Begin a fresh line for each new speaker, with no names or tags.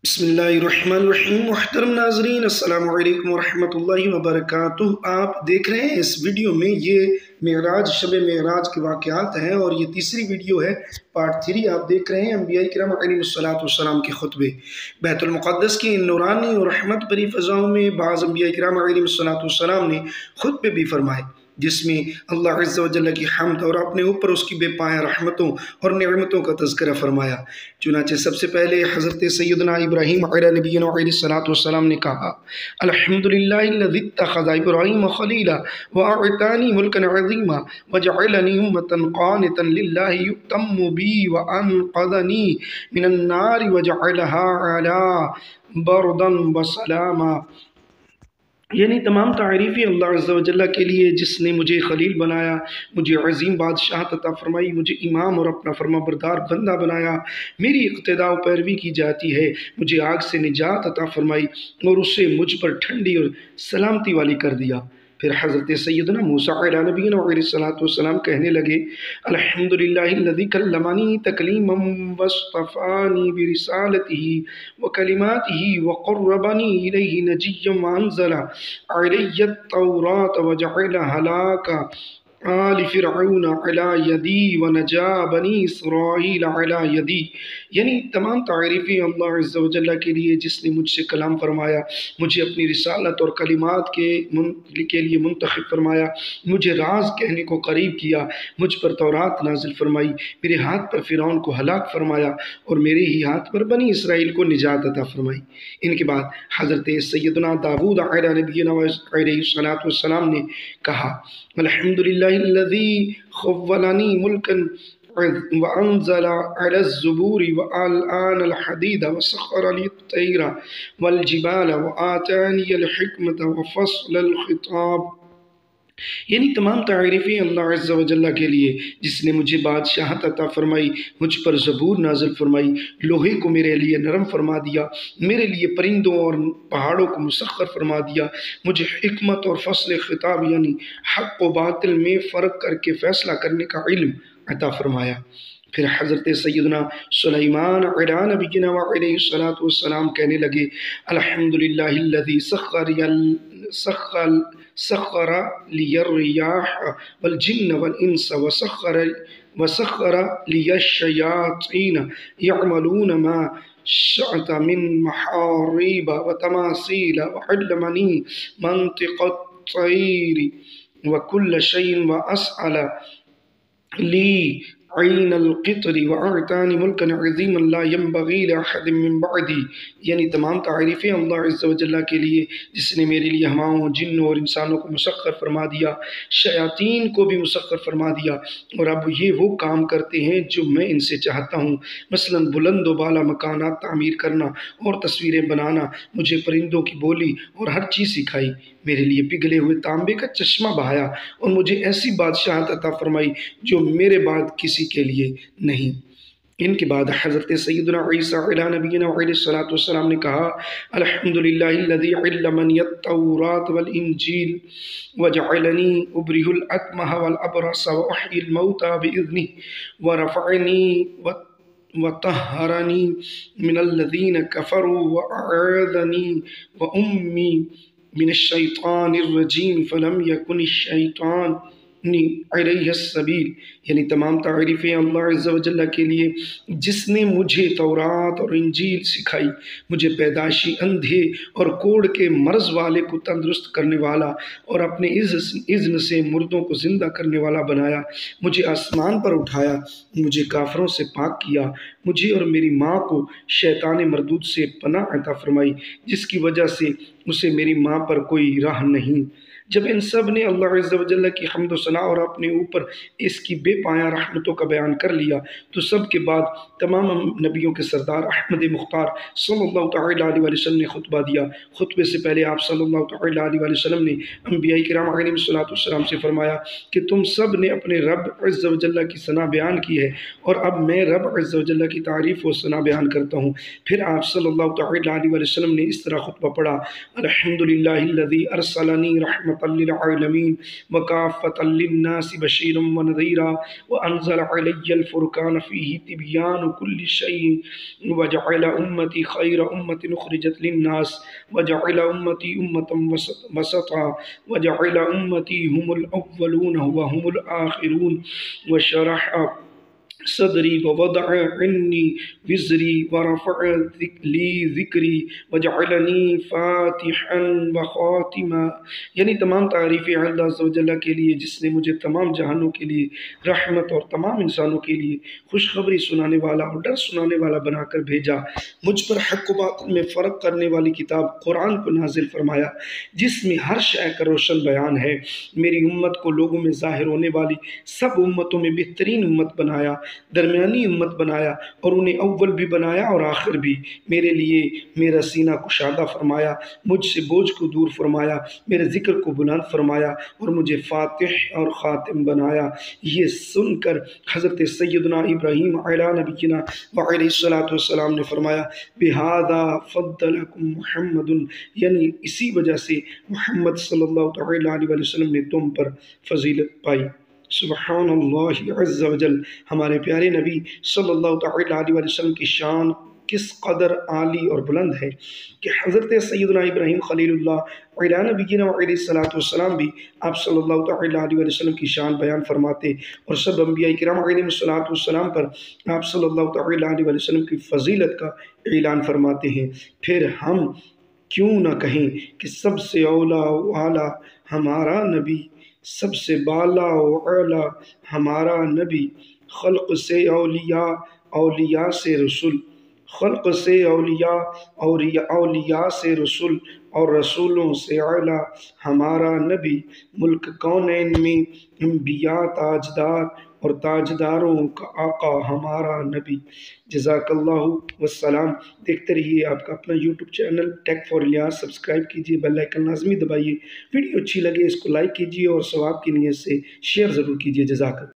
بسم اللہ الرحمن الرحیم۔ محترم ناظرین، السلام علیکم ورحمۃ اللہ وبرکاتہ۔ آپ دیکھ رہے ہیں اس ویڈیو میں یہ معراج، شب معراج کے واقعات ہیں، اور یہ تیسری ویڈیو ہے، پارٹ 3 آپ دیکھ رہے ہیں۔ انبیاء کرام علیہ السلام کے خطبے بیت المقدس کی ان نورانی اور رحمت بری فضاؤں میں بعض انبیاء کرام علیہ السلام نے خطبے بھی فرمائے، جس میں اللہ عز و جل کی حمد اور اپنے اوپر اس کی بے پایہ رحمتوں اور نعمتوں کا تذکرہ فرمایا۔ چنانچہ سب سے پہلے حضرت سیدنا ابراہیم علیہ نبینا علیہ السلام نے کہا: الحمدللہ الذی اتخذ ابراہیم خلیلا واعطانی ملکا عظیما وجعلنی امتا قانتا للہ یؤتم بی وانقذنی من النار وجعلها علی بردا وسلاما۔ یعنی تمام تعریفیں اللہ عز و جل کے لیے، جس نے مجھے خلیل بنایا، مجھے عظیم بادشاہت عطا فرمائی، مجھے امام اور اپنا فرما بردار بندہ بنایا، میری اقتداء و پیروی کی جاتی ہے، مجھے آگ سے نجات عطا فرمائی اور اسے مجھ پر ٹھنڈی اور سلامتی والی کر دیا۔ پھر حضرت سیدنا موسیٰ علیہ نبینا علیہ السلام کہنے لگے: الحمدللہ الذی کلمنی تکلیما واصطفانی برسالتہ وکلماتہ وقربنی الیہ نجیا وانزل علی التوراۃ وجعل ہلاک آل فرعون علی یدی ونجا بنی اسرائیل علی یدی۔ یعنی تمام تعریفیں اللہ عز و جل کے لیے، جس نے مجھ سے کلام فرمایا، مجھے اپنی رسالت اور کلمات کے لیے منتخب فرمایا، مجھے راز کہنے کو قریب کیا، مجھ پر تورات نازل فرمائی، میرے ہاتھ پر فرعون کو ہلاک فرمایا اور میرے ہی ہاتھ پر بنی اسرائیل کو نجات عطا فرمائی۔ ان کے بعد حضرت سیدنا داؤد علیہ نبینا علیہ السلام نے کہا: الحمدللہ الذی خولنی ملکا وانزل علی الزبور والآن الحدید وسخر لی الطیر والجبال وآتانی الحکمت وفصل الخطاب۔ یعنی تمام تعریفیں اللہ عز و جل کے لیے، جس نے مجھے بادشاہت عطا فرمائی، مجھ پر زبور نازل فرمائی، لوہے کو میرے لیے نرم فرما دیا، میرے لیے پرندوں اور پہاڑوں کو مسخر فرما دیا، مجھے حکمت اور فصل خطاب یعنی حق و باطل میں فرق کر کے فیصلہ کرنے کا علم عطا فرمایا۔ پھر حضرت سیدنا سلیمان علیہ نبینا علیہ السلام کہنے لگے: الحمدللہ الذی سخر لی الریاح والجن والانس وسخر لی الشیاطین یعملون ما شئت من محارب وتماثیل وعلمنی منطق الطیر وکل شیء واسأل لی عین القطر وأعطانی ملکا عظیما لا ينبغی لأحد من بعدی۔ یعنی تمام تعریفیں اللہ عز و جل کے لیے، جس نے میرے لیے ہواؤں، جنوں اور انسانوں کو مسخر فرما دیا، شیاطین کو بھی مسخر فرما دیا، اور اب یہ وہ کام کرتے ہیں جو میں ان سے چاہتا ہوں، مثلا بلند و بالا مکانات تعمیر کرنا اور تصویریں بنانا، مجھے پرندوں کی بولی اور ہر چیز سکھائی، میرے لیے پگھلے ہوئے تانبے کا چشمہ بہایا، اور مجھے ایسی بادشاہت عطا فرمائی جو میرے بعد کسی کے لیے نہیں۔ ان کے بعد حضرت سیدنا عیسیٰ علیہ نبینا علیہ السلام نے کہا: الحمدللہ الذی علمنی التوراۃ والانجیل وجعلنی ابرئ الاکمہ والابرص واحیی الموتى باذنہ ورفعنی وطہرنی من الذین کفروا واعاذنی وامی من الشیطان الرجیم فلم یکن الشیطان علیہ السبیل۔ یعنی تمام تعریفیں اللہ عز و جل کے لیے، جس نے مجھے تورات اور انجیل سکھائی، مجھے پیدائشی اندھے اور کوڑ کے مرض والے کو تندرست کرنے والا اور اپنے اذن سے مردوں کو زندہ کرنے والا بنایا، مجھے آسمان پر اٹھایا، مجھے کافروں سے پاک کیا، مجھے اور میری ماں کو شیطان مردود سے پناہ عطا فرمائی، جس کی وجہ سے اسے میری ماں پر کوئی راہ نہیں۔ جب ان سب نے اللہ عز و جل کی حمد و ثنا اور اپنے اوپر اس کی بے پایہ رحمتوں کا بیان کر لیا، تو سب کے بعد تمام نبیوں کے سردار احمد مختار صلی اللہ تعالیٰ علیہ وسلم نے خطبہ دیا۔ خطبے سے پہلے آپ صلی اللہ تعالیٰ علیہ وسلم نے انبیاء کرام علیہ السلام سے فرمایا کہ تم سب نے اپنے رب عز و جل کی ثنا بیان کی ہے، اور اب میں رب عز و جل کی تعریف و ثنا بیان کرتا ہوں۔ پھر آپ صلی اللہ تعالیٰ علیہ وسلم نے اس طرح خطبہ پڑھا: الحمدللہ الذی ارسلنی رحمۃ رحمة للعالمين وكافة للناس بشيرا ونذيرا وأنزل علي الفرقان فيه تبيان كل شيء وجعل أمتي خير أمة أخرجت للناس وجعل أمتي أمة وسطا وجعل أمتي هم الأولون وهم الآخرون وشرح صدری ووضع عنی وزری ورفع لی ذکری وجعلنی فاتحا وخاتما، یعنی تمام تعریفیں اللہ عز و جل کے لیے جس نے مجھے تمام جہانوں کے لیے رحمت اور تمام انسانوں کے لیے خوشخبری سنانے والا اور ڈر سنانے والا بنا کر بھیجا، مجھ پر حق و باطل میں فرق کرنے والی کتاب قرآن کو نازل فرمایا جس میں ہر شے کا روشن بیان ہے، میری امت کو لوگوں میں ظاہر ہونے والی سب امتوں میں بہترین امت بنایا، درمیانی امت بنایا اور انہیں اول بھی بنایا اور آخر بھی، میرے لیے میرا سینہ کشادہ فرمایا، مجھ سے بوجھ کو دور فرمایا، میرے ذکر کو بلند فرمایا اور مجھے فاتح اور خاتم بنایا۔ یہ سن کر حضرت سیدنا ابراہیم علیہ نبینا وعلیہ السلام نے فرمایا بہذا فضلکم محمد، یعنی اسی وجہ سے محمد صلی اللہ علیہ وسلم نے تم پر فضیلت پائی۔ سبحان اللہ عز و جل، ہمارے پیارے نبی صلی اللہ علیہ وسلم کی شان کس قدر عالی اور بلند ہے کہ حضرت سیدنا ابراہیم خلیل اللہ علیہ نبینا علیہ السلام بھی آپ صلی اللہ علیہ وسلم کی شان بیان فرماتے اور سب انبیاء کرام علیہ السلام پر آپ صلی اللہ علیہ وسلم کی فضیلت کا اعلان فرماتے ہیں۔ پھر ہم کیوں نہ کہیں کہ سب سے اولا و اعلیٰ ہمارا نبی، سب سے بالا و اعلیٰ ہمارا نبی، خلق سے اولیاء، اولیاء سے رسول، خلق سے اولیاء، اولیاء سے رسول اور رسولوں سے اعلیٰ ہمارا نبی، ملک کونین میں انبیاء تاجدار اور تاجداروں کا آقا ہمارا نبی۔ جزاک اللہ والسلام۔ دیکھتے رہیے آپ کا اپنا YouTube channel take for Ilyas, subscribe کیجئے، بیل آئیکن لازمی دبائیے، ویڈیو اچھی لگے اس کو لائک کیجئے اور ثواب کی نیت سے شیئر ضرور کیجئے۔ جزاک اللہ۔